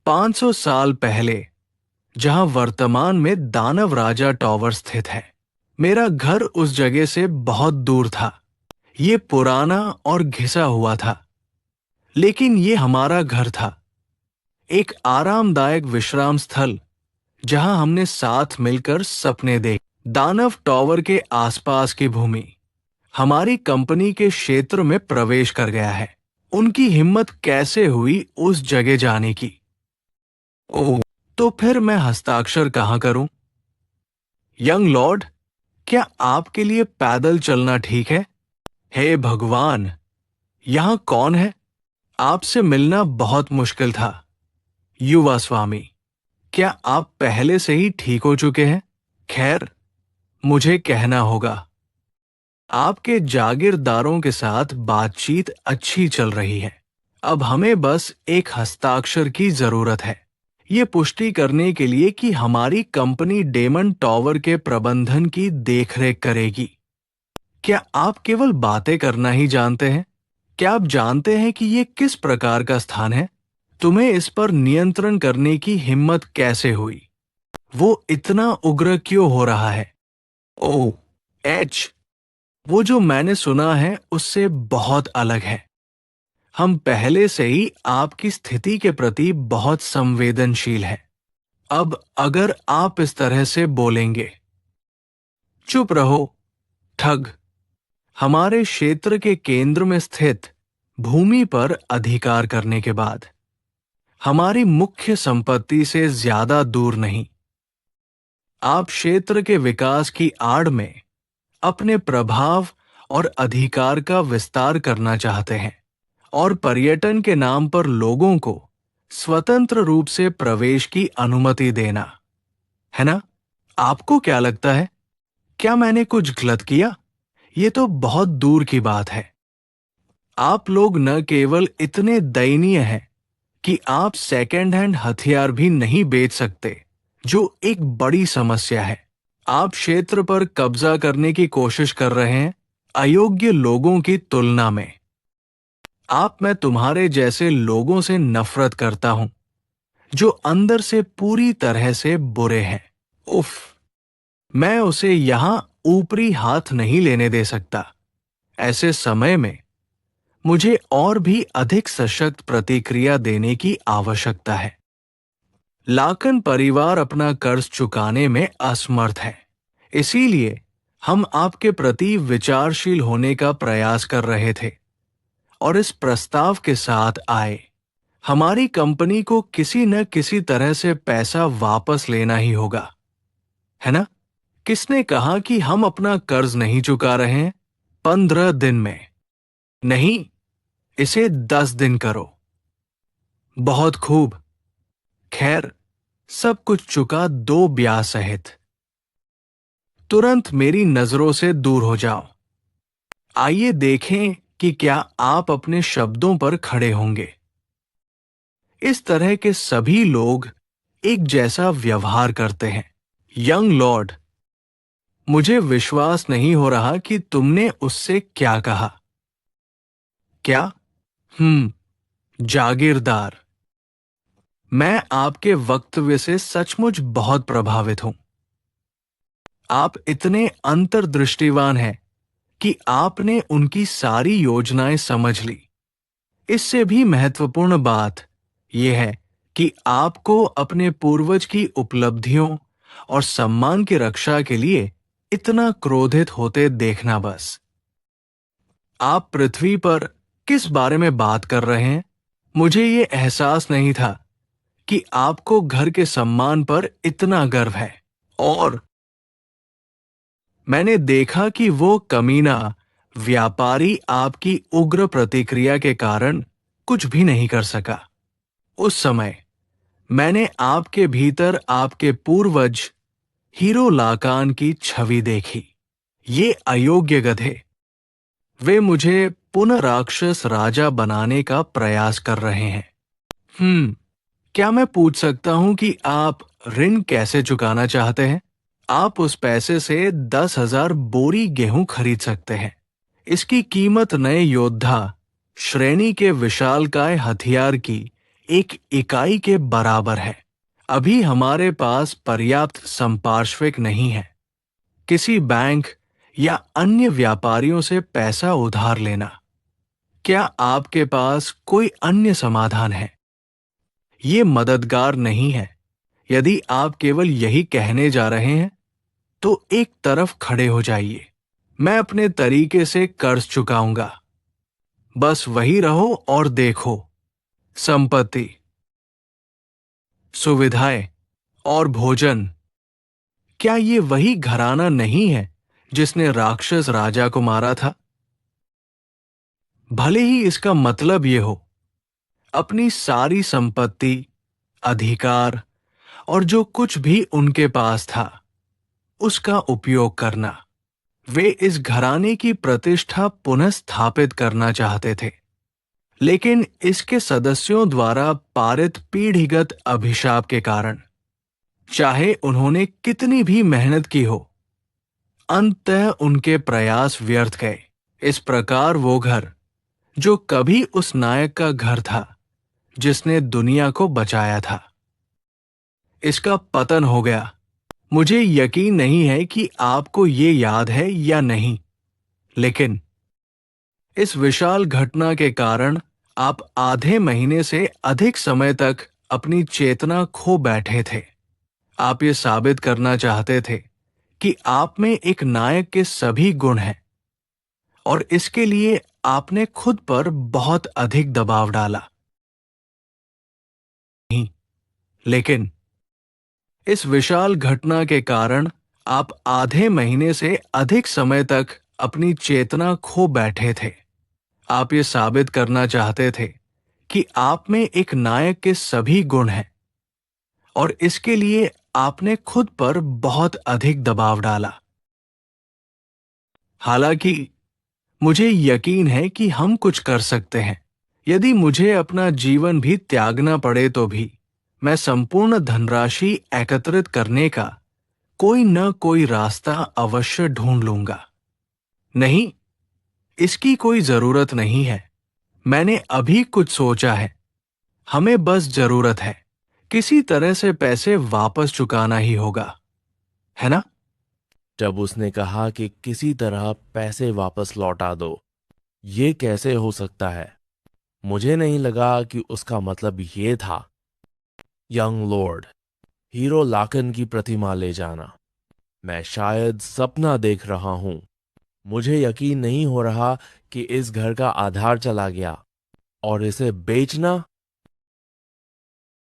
500 साल पहले, जहां वर्तमान में दानव राजा टॉवर स्थित है, मेरा घर उस जगह से बहुत दूर था। ये पुराना और घिसा हुआ था, लेकिन ये हमारा घर था, एक आरामदायक विश्राम स्थल जहां हमने साथ मिलकर सपने देखे। दानव टॉवर के आसपास की भूमि हमारी कंपनी के क्षेत्र में प्रवेश कर गया है। उनकी हिम्मत कैसे हुई उस जगह जाने की? ओह, तो फिर मैं हस्ताक्षर कहाँ करूं? यंग लॉर्ड, क्या आपके लिए पैदल चलना ठीक है? हे भगवान, यहां कौन है? आपसे मिलना बहुत मुश्किल था। युवा स्वामी, क्या आप पहले से ही ठीक हो चुके हैं? खैर, मुझे कहना होगा, आपके जागीरदारों के साथ बातचीत अच्छी चल रही है। अब हमें बस एक हस्ताक्षर की जरूरत है, ये पुष्टि करने के लिए कि हमारी कंपनी डेमन टॉवर के प्रबंधन की देखरेख करेगी। क्या आप केवल बातें करना ही जानते हैं? क्या आप जानते हैं कि ये किस प्रकार का स्थान है? तुम्हें इस पर नियंत्रण करने की हिम्मत कैसे हुई? वो इतना उग्र क्यों हो रहा है? ओह, एच, वो जो मैंने सुना है उससे बहुत अलग है। हम पहले से ही आपकी स्थिति के प्रति बहुत संवेदनशील हैं। अब अगर आप इस तरह से बोलेंगे, चुप रहो, ठग। हमारे क्षेत्र के केंद्र में स्थित भूमि पर अधिकार करने के बाद हमारी मुख्य संपत्ति से ज्यादा दूर नहीं, आप क्षेत्र के विकास की आड़ में अपने प्रभाव और अधिकार का विस्तार करना चाहते हैं और पर्यटन के नाम पर लोगों को स्वतंत्र रूप से प्रवेश की अनुमति देना, है ना? आपको क्या लगता है? क्या मैंने कुछ गलत किया? ये तो बहुत दूर की बात है। आप लोग न केवल इतने दयनीय हैं कि आप सेकेंड हैंड हथियार भी नहीं बेच सकते, जो एक बड़ी समस्या है। आप क्षेत्र पर कब्जा करने की कोशिश कर रहे हैं, अयोग्य लोगों की तुलना में। मैं तुम्हारे जैसे लोगों से नफरत करता हूं, जो अंदर से पूरी तरह से बुरे हैं। उफ, मैं उसे यहां ऊपरी हाथ नहीं लेने दे सकता। ऐसे समय में मुझे और भी अधिक सशक्त प्रतिक्रिया देने की आवश्यकता है। लाकन परिवार अपना कर्ज चुकाने में असमर्थ है, इसीलिए हम आपके प्रति विचारशील होने का प्रयास कर रहे थे और इस प्रस्ताव के साथ आए। हमारी कंपनी को किसी न किसी तरह से पैसा वापस लेना ही होगा, है ना? किसने कहा कि हम अपना कर्ज नहीं चुका रहे हैं? 15 दिन में नहीं, इसे 10 दिन करो। बहुत खूब। खैर, सब कुछ चुका 2 ब्याज सहित। तुरंत मेरी नजरों से दूर हो जाओ। आइए देखें कि क्या आप अपने शब्दों पर खड़े होंगे। इस तरह के सभी लोग एक जैसा व्यवहार करते हैं। यंग लॉर्ड, मुझे विश्वास नहीं हो रहा कि तुमने उससे क्या कहा। क्या? जागीरदार। मैं आपके वक्तव्य से सचमुच बहुत प्रभावित हूं। आप इतने अंतर्दृष्टिवान हैं कि आपने उनकी सारी योजनाएं समझ ली। इससे भी महत्वपूर्ण बात यह है कि आपको अपने पूर्वज की उपलब्धियों और सम्मान की रक्षा के लिए इतना क्रोधित होते देखना बस। आप पृथ्वी पर किस बारे में बात कर रहे हैं? मुझे ये एहसास नहीं था कि आपको घर के सम्मान पर इतना गर्व है। और मैंने देखा कि वो कमीना व्यापारी आपकी उग्र प्रतिक्रिया के कारण कुछ भी नहीं कर सका। उस समय मैंने आपके भीतर आपके पूर्वज हीरो लाकान की छवि देखी। ये अयोग्य गधे, वे मुझे पुनः राक्षस राजा बनाने का प्रयास कर रहे हैं। क्या मैं पूछ सकता हूं कि आप ऋण कैसे चुकाना चाहते हैं? आप उस पैसे से 10,000 बोरी गेहूं खरीद सकते हैं। इसकी कीमत नए योद्धा श्रेणी के विशालकाय हथियार की एक इकाई के बराबर है। अभी हमारे पास पर्याप्त संपार्श्विक नहीं है। किसी बैंक या अन्य व्यापारियों से पैसा उधार लेना। क्या आपके पास कोई अन्य समाधान है? ये मददगार नहीं है। यदि आप केवल यही कहने जा रहे हैं, तो एक तरफ खड़े हो जाइए। मैं अपने तरीके से कर्ज चुकाऊंगा। बस वही रहो और देखो। संपत्ति, सुविधाएं और भोजन। क्या ये वही घराना नहीं है जिसने राक्षस राजा को मारा था? भले ही इसका मतलब ये हो, अपनी सारी संपत्ति, अधिकार और जो कुछ भी उनके पास था, उसका उपयोग करना। वे इस घराने की प्रतिष्ठा पुनः स्थापित करना चाहते थे, लेकिन इसके सदस्यों द्वारा पारित पीढ़ीगत अभिशाप के कारण, चाहे उन्होंने कितनी भी मेहनत की हो, अंततः उनके प्रयास व्यर्थ गए। इस प्रकार वो घर, जो कभी उस नायक का घर था जिसने दुनिया को बचाया था, इसका पतन हो गया। मुझे यकीन नहीं है कि आपको ये याद है या नहीं, लेकिन इस विशाल घटना के कारण आप आधे महीने से अधिक समय तक अपनी चेतना खो बैठे थे। आप ये साबित करना चाहते थे कि आप में एक नायक के सभी गुण हैं, और इसके लिए आपने खुद पर बहुत अधिक दबाव डाला। नहीं, लेकिन इस विशाल घटना के कारण आप आधे महीने से अधिक समय तक अपनी चेतना खो बैठे थे। आप ये साबित करना चाहते थे कि आप में एक नायक के सभी गुण हैं, और इसके लिए आपने खुद पर बहुत अधिक दबाव डाला। हालांकि मुझे यकीन है कि हम कुछ कर सकते हैं। यदि मुझे अपना जीवन भी त्यागना पड़े तो भी मैं संपूर्ण धनराशि एकत्रित करने का कोई न कोई रास्ता अवश्य ढूंढ लूंगा। नहीं, इसकी कोई जरूरत नहीं है। मैंने अभी कुछ सोचा है। हमें बस जरूरत है, किसी तरह से पैसे वापस चुकाना ही होगा, है ना? जब उसने कहा कि किसी तरह पैसे वापस लौटा दो, ये कैसे हो सकता है? मुझे नहीं लगा कि उसका मतलब ये था। यंग लॉर्ड, हीरो लाकन की प्रतिमा ले जाना। मैं शायद सपना देख रहा हूं। मुझे यकीन नहीं हो रहा कि इस घर का आधार चला गया और इसे बेचना